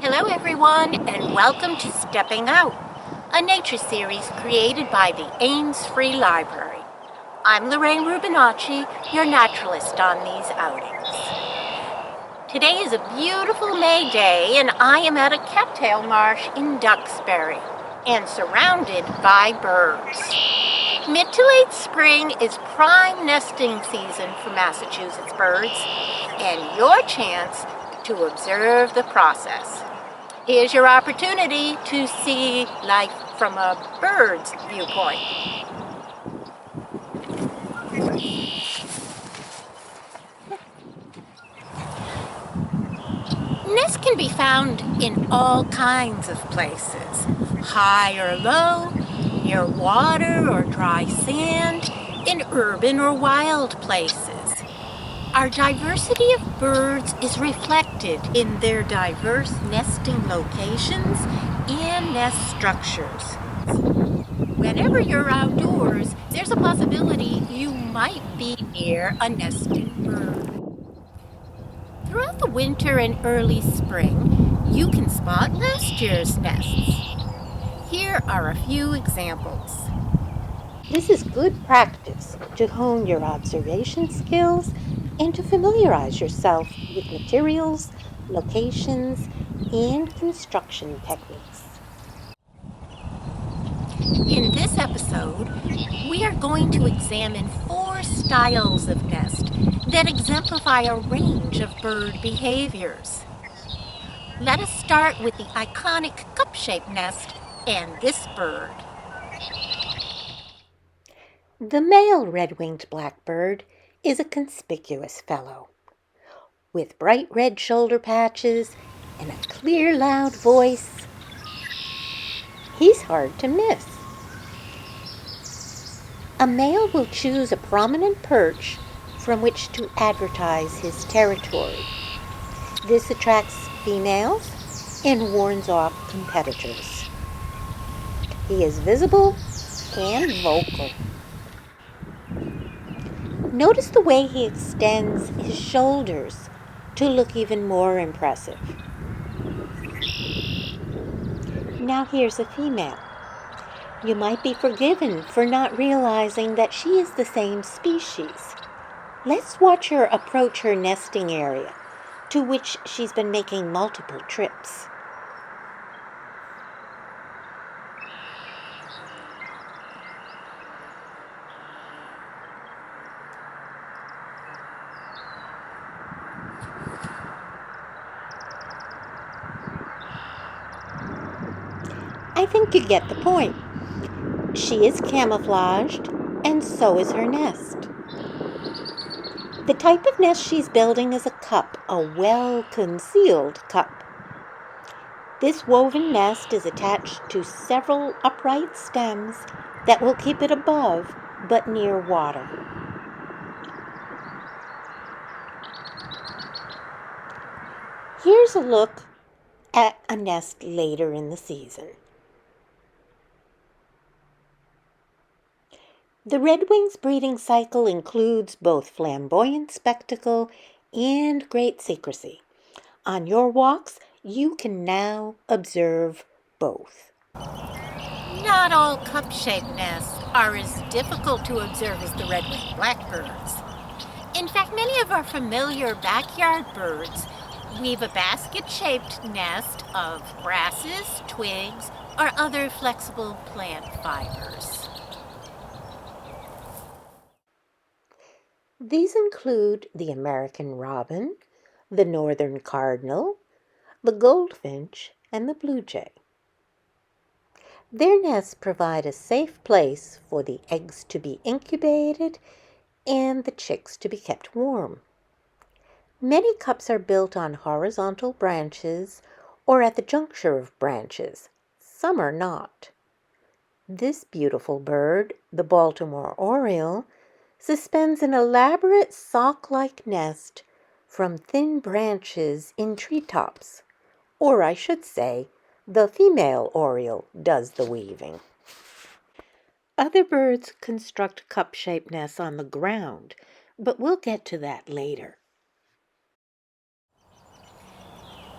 Hello everyone, and welcome to Stepping Out, a nature series created by the Ames Free Library. I'm Lorraine Rubinacci, your naturalist on these outings. Today is a beautiful May day, and I am at a cattail marsh in Duxbury and surrounded by birds. Mid to late spring is prime nesting season for Massachusetts birds, and your chance to observe the process. Here's your opportunity to see life from a bird's viewpoint. Nests can be found in all kinds of places, high or low, near water or dry sand, in urban or wild places. Our diversity of birds is reflected in their diverse nesting locations and nest structures. Whenever you're outdoors, there's a possibility you might be near a nesting bird. Throughout the winter and early spring, you can spot last year's nests. Here are a few examples. This is good practice to hone your observation skills and to familiarize yourself with materials, locations, and construction techniques. In this episode, we are going to examine 4 styles of nest that exemplify a range of bird behaviors. Let us start with the iconic cup-shaped nest and this bird. The male red-winged blackbird is a conspicuous fellow. With bright red shoulder patches and a clear, loud voice, he's hard to miss. A male will choose a prominent perch from which to advertise his territory. This attracts females and warns off competitors. He is visible and vocal. Notice the way he extends his shoulders to look even more impressive. Now here's a female. You might be forgiven for not realizing that she is the same species. Let's watch her approach her nesting area, to which she's been making multiple trips. I think you get the point. She is camouflaged, and so is her nest. The type of nest she's building is a cup, a well-concealed cup. This woven nest is attached to several upright stems that will keep it above but near water. Here's a look at a nest later in the season. The redwing's breeding cycle includes both flamboyant spectacle and great secrecy. On your walks, you can now observe both. Not all cup-shaped nests are as difficult to observe as the red-winged blackbirds. In fact, many of our familiar backyard birds weave a basket-shaped nest of grasses, twigs, or other flexible plant fibers. These include the American robin, the northern cardinal, the goldfinch, and the blue jay. Their nests provide a safe place for the eggs to be incubated and the chicks to be kept warm. Many cups are built on horizontal branches or at the juncture of branches. Some are not. This beautiful bird, the Baltimore oriole, suspends an elaborate sock-like nest from thin branches in treetops. Or I should say, the female oriole does the weaving. Other birds construct cup-shaped nests on the ground, but we'll get to that later.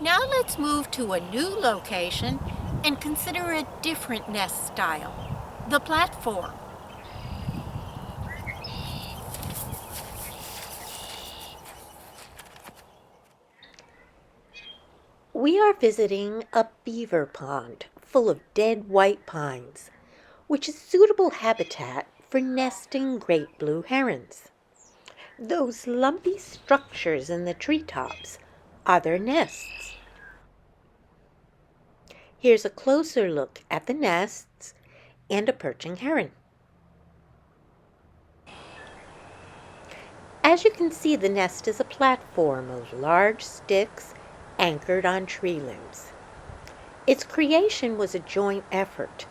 Now let's move to a new location and consider a different nest style, the platform. We are visiting a beaver pond full of dead white pines, which is suitable habitat for nesting great blue herons. Those lumpy structures in the treetops are their nests. Here's a closer look at the nests and a perching heron. As you can see, the nest is a platform of large sticks anchored on tree limbs. Its creation was a joint effort.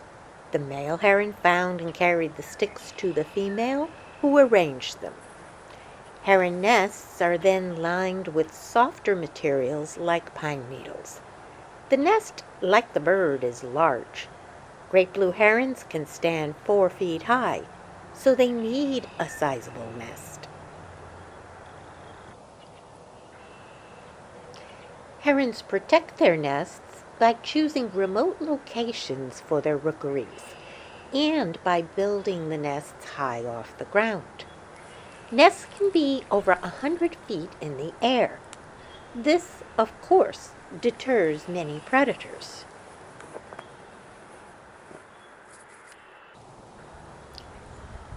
The male heron found and carried the sticks to the female, who arranged them. Heron nests are then lined with softer materials like pine needles. The nest, like the bird, is large. Great blue herons can stand 4 feet high, so they need a sizable nest. Herons protect their nests by choosing remote locations for their rookeries and by building the nests high off the ground. Nests can be over 100 feet in the air. This, of course, deters many predators.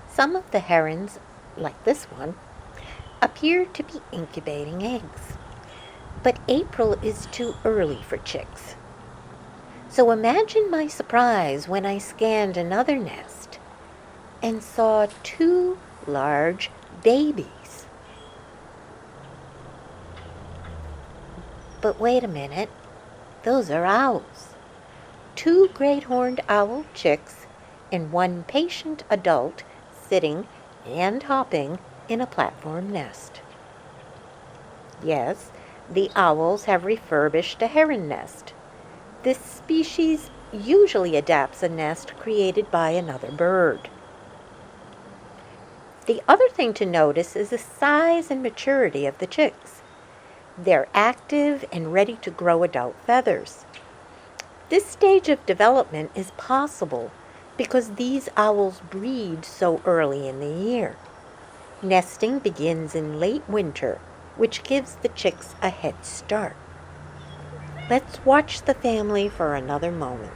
Some of the herons, like this one, appear to be incubating eggs. But April is too early for chicks. So imagine my surprise when I scanned another nest and saw 2 large babies. But wait a minute, those are owls. 2 great horned owl chicks and 1 patient adult sitting and hopping in a platform nest. Yes, the owls have refurbished a heron nest. This species usually adapts a nest created by another bird. The other thing to notice is the size and maturity of the chicks. They're active and ready to grow adult feathers. This stage of development is possible because these owls breed so early in the year. Nesting begins in late winter, which gives the chicks a head start. Let's watch the family for another moment.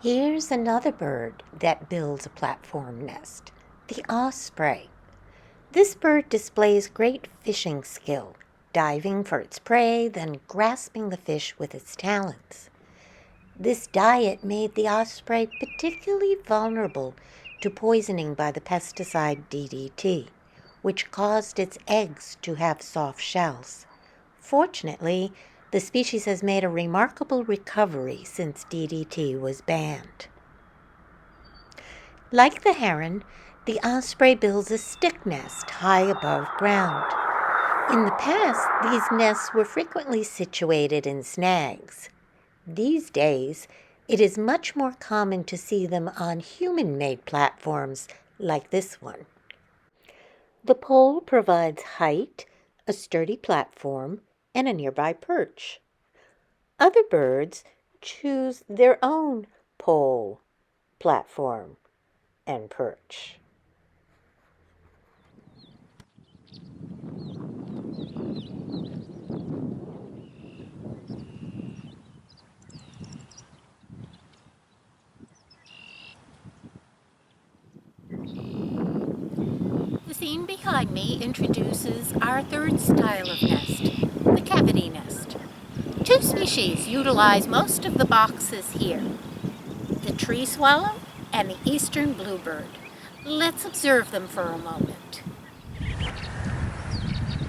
Here's another bird that builds a platform nest, the osprey. This bird displays great fishing skill, diving for its prey, then grasping the fish with its talons. This diet made the osprey particularly vulnerable to poisoning by the pesticide DDT, which caused its eggs to have soft shells. Fortunately, the species has made a remarkable recovery since DDT was banned. Like the heron, the osprey builds a stick nest high above ground. In the past, these nests were frequently situated in snags. These days, it is much more common to see them on human-made platforms like this one. The pole provides height, a sturdy platform, and a nearby perch. Other birds choose their own pole, platform, and perch. The scene behind me introduces our third style of nest, the cavity nest. 2 species utilize most of the boxes here, the tree swallow and the eastern bluebird. Let's observe them for a moment.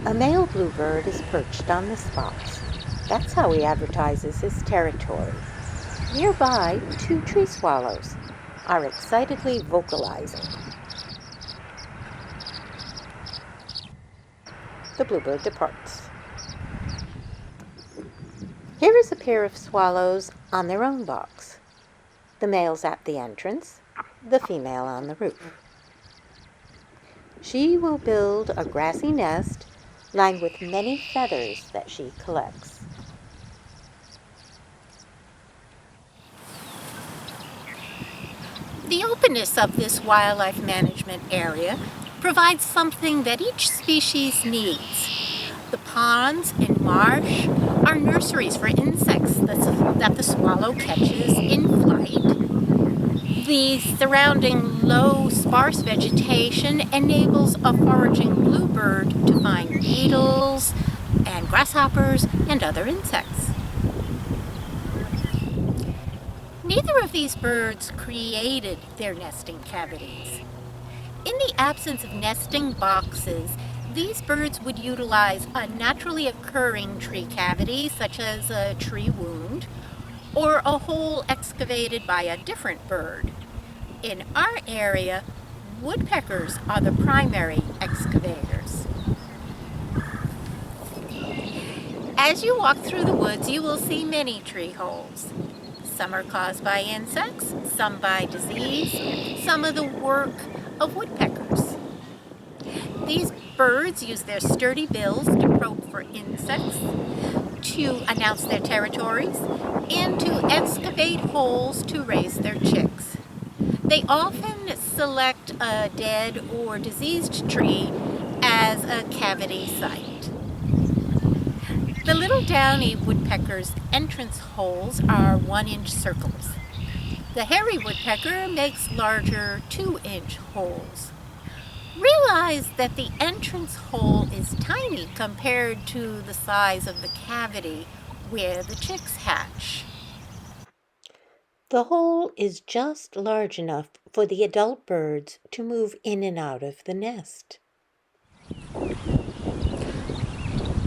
A male bluebird is perched on this box. That's how he advertises his territory. Nearby, 2 tree swallows are excitedly vocalizing. The bluebird departs. Here is a pair of swallows on their own box. The male's at the entrance, the female on the roof. She will build a grassy nest lined with many feathers that she collects. The openness of this wildlife management area provides something that each species needs. The ponds and marsh are nurseries for insects that the swallow catches in flight. The surrounding low, sparse vegetation enables a foraging bluebird to find beetles and grasshoppers and other insects. Neither of these birds created their nesting cavities. In the absence of nesting boxes, these birds would utilize a naturally occurring tree cavity, such as a tree wound, or a hole excavated by a different bird. In our area, woodpeckers are the primary excavators. As you walk through the woods, you will see many tree holes. Some are caused by insects, some by disease, some are the work of woodpeckers. These birds use their sturdy bills to probe for insects, to announce their territories, and to excavate holes to raise their chicks. They often select a dead or diseased tree as a cavity site. The little downy woodpecker's entrance holes are 1-inch circles. The hairy woodpecker makes larger 2-inch holes. Realize that the entrance hole is tiny compared to the size of the cavity where the chicks hatch. The hole is just large enough for the adult birds to move in and out of the nest.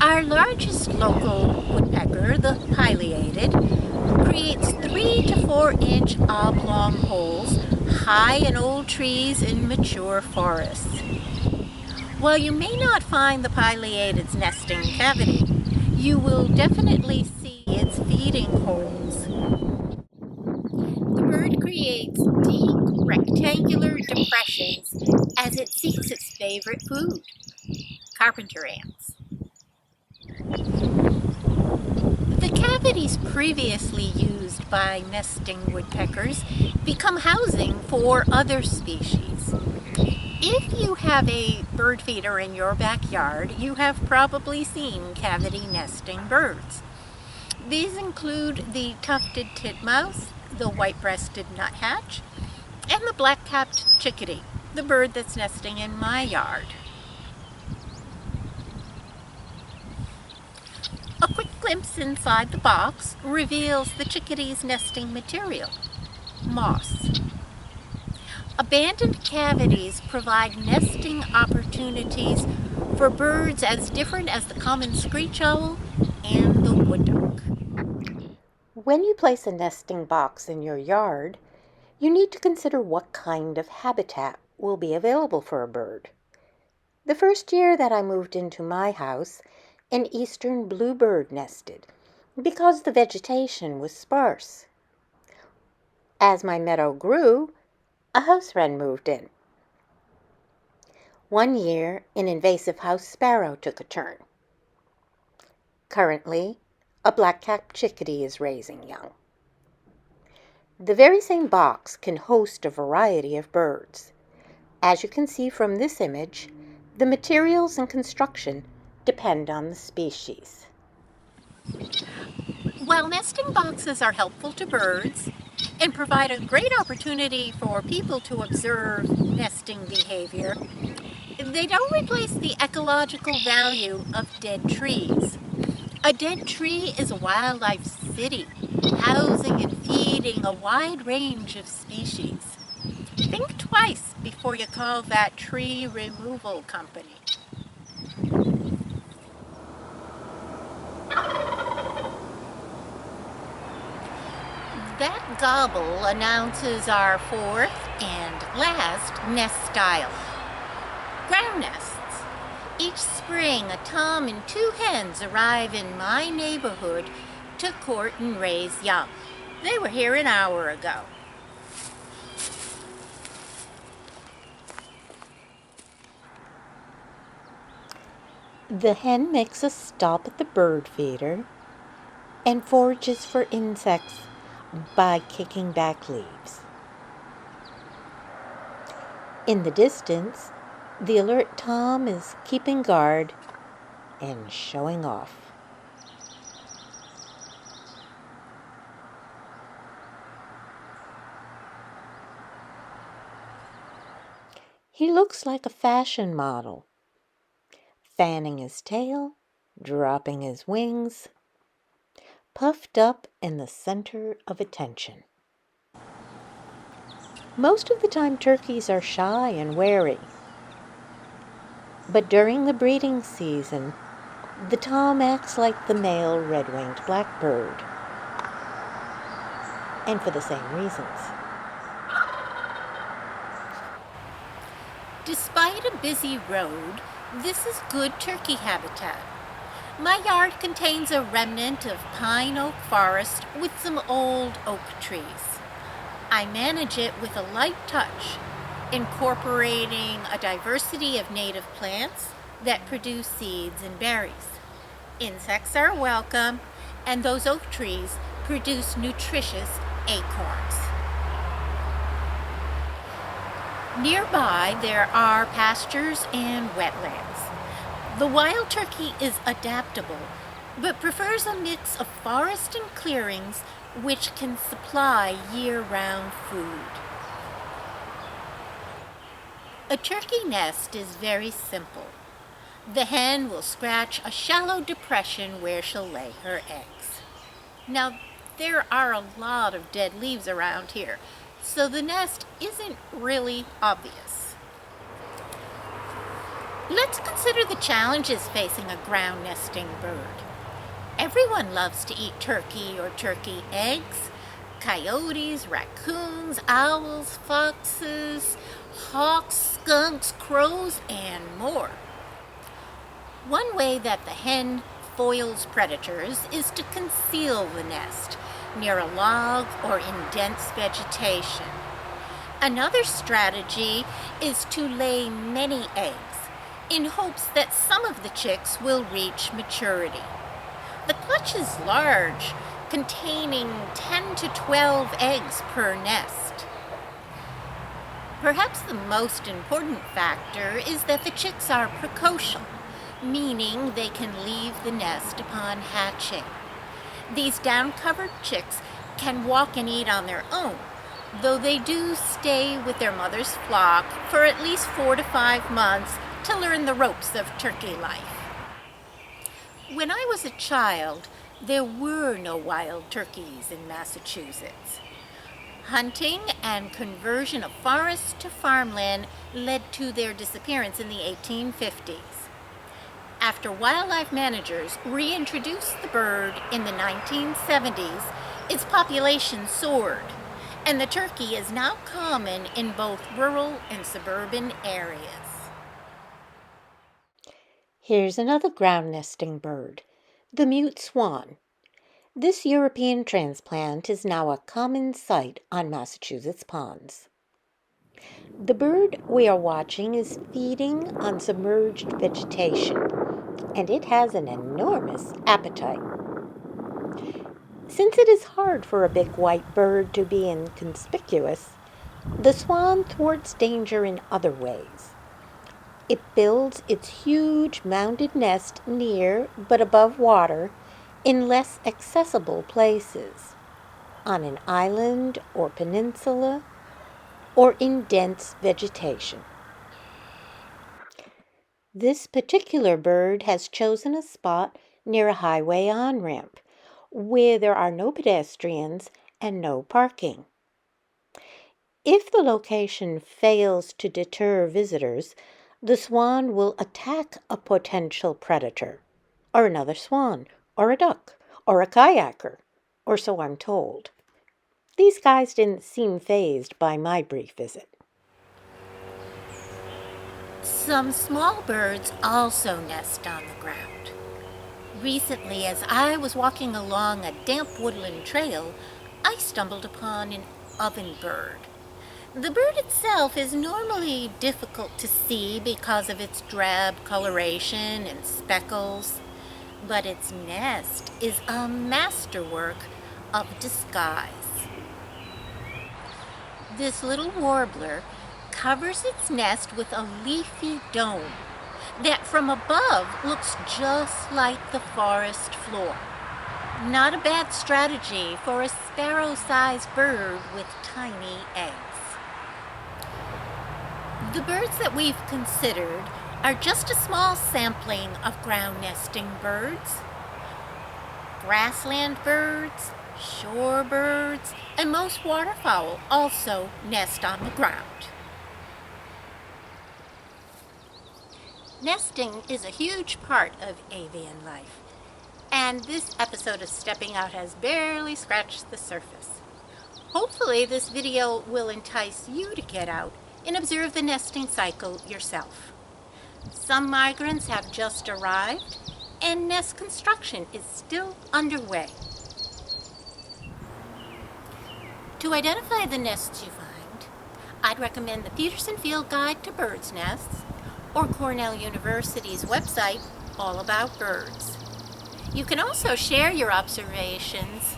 Our largest local woodpecker, the pileated, creates 3 to 4-inch oblong holes high in old trees in mature forests. While you may not find the pileated's nesting cavity, you will definitely see its feeding holes. The bird creates deep, rectangular depressions as it seeks its favorite food, carpenter ants. The cavities previously used by nesting woodpeckers become housing for other species. If you have a bird feeder in your backyard, you have probably seen cavity nesting birds. These include the tufted titmouse, the white-breasted nuthatch, and the black-capped chickadee, the bird that's nesting in my yard. A quick glimpse inside the box reveals the chickadee's nesting material, moss. Abandoned cavities provide nesting opportunities for birds as different as the common screech owl and the wood duck. When you place a nesting box in your yard, you need to consider what kind of habitat will be available for a bird. The first year that I moved into my house, an eastern bluebird nested because the vegetation was sparse. As my meadow grew, a house wren moved in. One year, an invasive house sparrow took a turn. Currently, a black-capped chickadee is raising young. The very same box can host a variety of birds. As you can see from this image, the materials and construction depend on the species. While nesting boxes are helpful to birds and provide a great opportunity for people to observe nesting behavior, they don't replace the ecological value of dead trees. A dead tree is a wildlife city, housing and feeding a wide range of species. Think twice before you call that tree removal company. That gobble announces our fourth and last nest style, ground nests. Each spring, a tom and 2 hens arrive in my neighborhood to court and raise young. They were here an hour ago. The hen makes a stop at the bird feeder and forages for insects by kicking back leaves. In the distance, the alert tom is keeping guard and showing off. He looks like a fashion model, fanning his tail, dropping his wings, puffed up in the center of attention. Most of the time, turkeys are shy and wary, but during the breeding season, the tom acts like the male red-winged blackbird, and for the same reasons. Despite a busy road, this is good turkey habitat. My yard contains a remnant of pine oak forest with some old oak trees. I manage it with a light touch, incorporating a diversity of native plants that produce seeds and berries. Insects are welcome, and those oak trees produce nutritious acorns. Nearby, there are pastures and wetlands. The wild turkey is adaptable, but prefers a mix of forest and clearings which can supply year-round food. A turkey nest is very simple. The hen will scratch a shallow depression where she'll lay her eggs. Now, there are a lot of dead leaves around here, so the nest isn't really obvious. Let's consider the challenges facing a ground nesting bird. Everyone loves to eat turkey or turkey eggs. Coyotes, raccoons, owls, foxes, hawks, skunks, crows, and more. One way that the hen foils predators is to conceal the nest near a log or in dense vegetation. Another strategy is to lay many eggs in hopes that some of the chicks will reach maturity. The clutch is large, containing 10 to 12 eggs per nest. Perhaps the most important factor is that the chicks are precocial, meaning they can leave the nest upon hatching. These down-covered chicks can walk and eat on their own, though they do stay with their mother's flock for at least 4 to 5 months to learn the ropes of turkey life. When I was a child, there were no wild turkeys in Massachusetts. Hunting and conversion of forests to farmland led to their disappearance in the 1850s. After wildlife managers reintroduced the bird in the 1970s, its population soared, and the turkey is now common in both rural and suburban areas. Here's another ground nesting bird, the mute swan. This European transplant is now a common sight on Massachusetts ponds. The bird we are watching is feeding on submerged vegetation, and it has an enormous appetite. Since it is hard for a big white bird to be inconspicuous, the swan thwarts danger in other ways. It builds its huge mounded nest near but above water in less accessible places, on an island or peninsula, or in dense vegetation. This particular bird has chosen a spot near a highway on-ramp where there are no pedestrians and no parking. If the location fails to deter visitors, the swan will attack a potential predator, or another swan, or a duck, or a kayaker, or so I'm told. These guys didn't seem fazed by my brief visit. Some small birds also nest on the ground. Recently, as I was walking along a damp woodland trail, I stumbled upon an ovenbird. The bird itself is normally difficult to see because of its drab coloration and speckles, but its nest is a masterwork of disguise. This little warbler covers its nest with a leafy dome that from above looks just like the forest floor. Not a bad strategy for a sparrow-sized bird with tiny eggs. The birds that we've considered are just a small sampling of ground nesting birds. Grassland birds, shorebirds, and most waterfowl also nest on the ground. Nesting is a huge part of avian life, and this episode of Stepping Out has barely scratched the surface. Hopefully this video will entice you to get out and observe the nesting cycle yourself. Some migrants have just arrived, and nest construction is still underway. To identify the nests you find, I'd recommend the Peterson Field Guide to Birds' Nests or Cornell University's website, All About Birds. You can also share your observations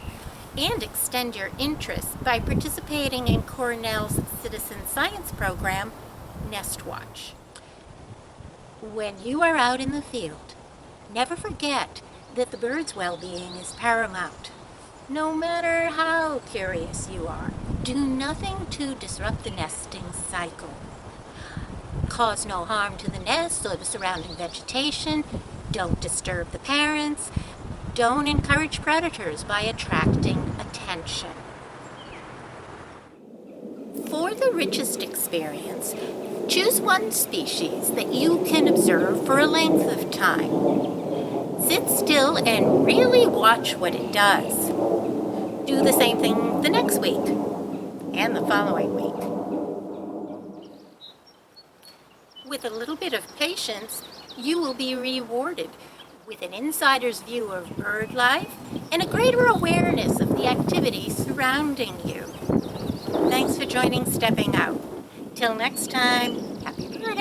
and extend your interest by participating in Cornell's citizen science program, Nest Watch. When you are out in the field, never forget that the bird's well-being is paramount. No matter how curious you are, do nothing to disrupt the nesting cycle. Cause no harm to the nest or the surrounding vegetation. Don't disturb the parents. Don't encourage predators by attracting attention. For the richest experience, choose one species that you can observe for a length of time. Sit still and really watch what it does. Do the same thing the next week and the following week. With a little bit of patience, you will be rewarded with an insider's view of bird life and a greater awareness of the activities surrounding you. Thanks for joining Stepping Out. Till next time, happy birding!